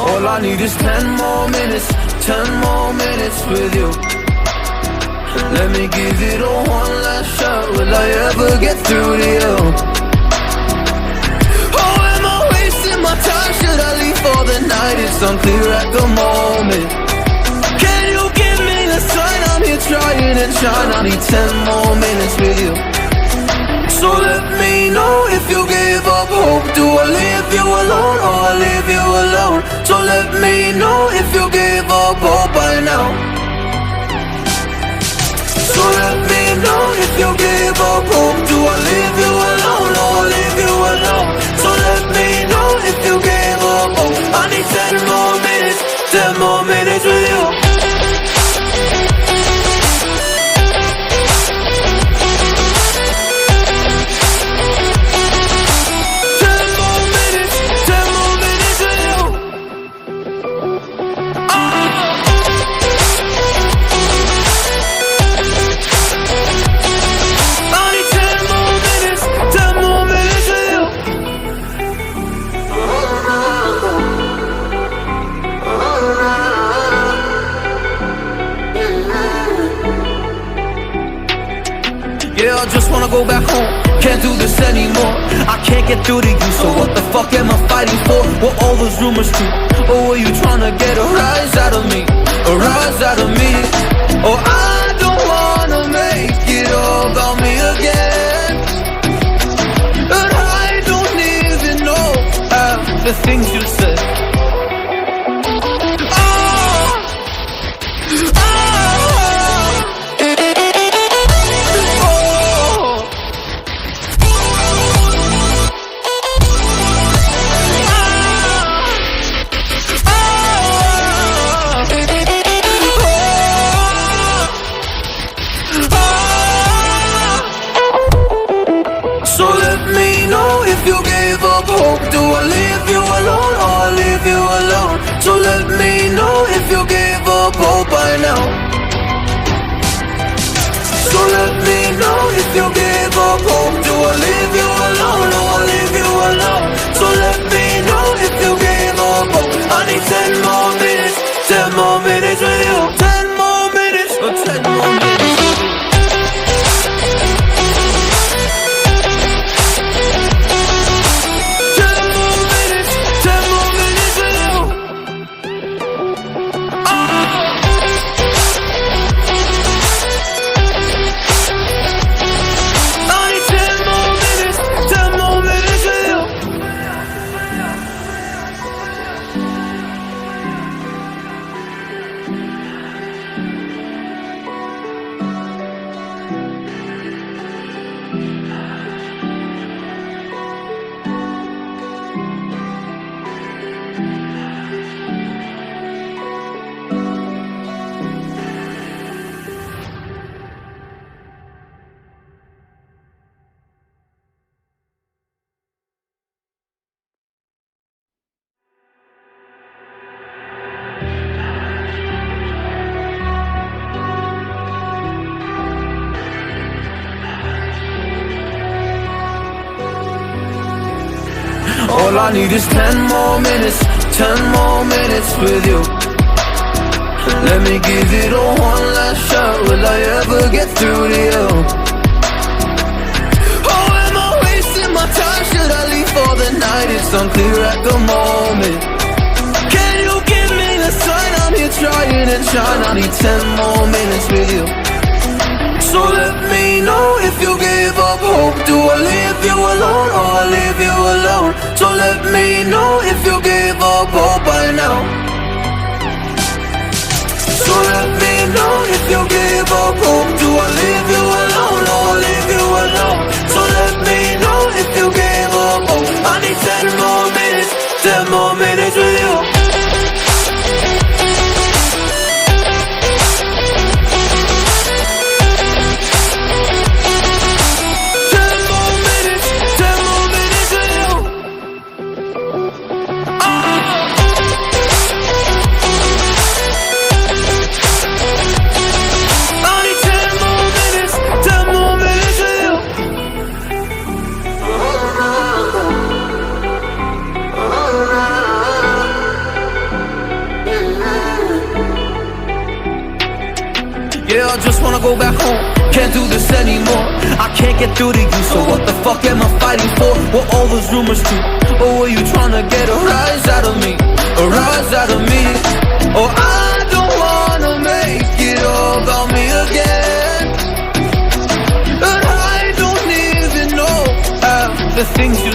All I need is 10 more minutes, 10 more minutes with you. Let me give it a one last shot. Will I ever get through to you? Oh, am I wasting my time? Should I leave for the night? It's unclear at the moment. Can you give me a sign? I'm here trying and trying. I need 10 more minutes with you. So let me know if you give up hope. Do I leave you alone or I leave you alone? So let me know if you give up hope by now. So let me know if you give up hope. Do I leave you alone or I leave you alone? So let me know if you give up hope. I need 10 more minutes, 10 more minutes with you. Yeah, I just wanna go back home. Can't do this anymore. I can't get through to you, so what the fuck am I fighting for? Were all those rumors true? Or were you trying to get a rise out of me? A rise out of me? Oh, I don't wanna make it all about me again. And I don't even know half the things you said. Do I leave you alone or I leave you alone? So let me know if you give up hope by now. So let me know if you give up hope. Do I leave you alone or I leave you alone? So let me know if you give up hope. I need 10 more minutes, 10 more minutes with you. 10 more minutes, or 10 more minutes with you. All I need is 10 more minutes, 10 more minutes with you. Let me give it a one last shot. Will I ever get through to you? Oh, am I wasting my time? Should I leave for the night? It's unclear at the moment. Can you give me a sign? I'm here trying and trying. I need 10 more minutes with you. So let me know if you give up hope. Do I leave you alone or I leave you alone? So let me know if you give up hope by now. So let me know if you give up hope. Do I leave you alone or I leave you alone? So let me know if you give up hope. I need 10 more minutes, 10 more minutes with you. I need 10 go back home. Can't do this anymore. I can't get through to you, so what the fuck am I fighting for? What all those rumors true? Or were you trying to get a rise out of me? A rise out of me? Oh, I don't wanna make it all about me again, but I don't even know half the things you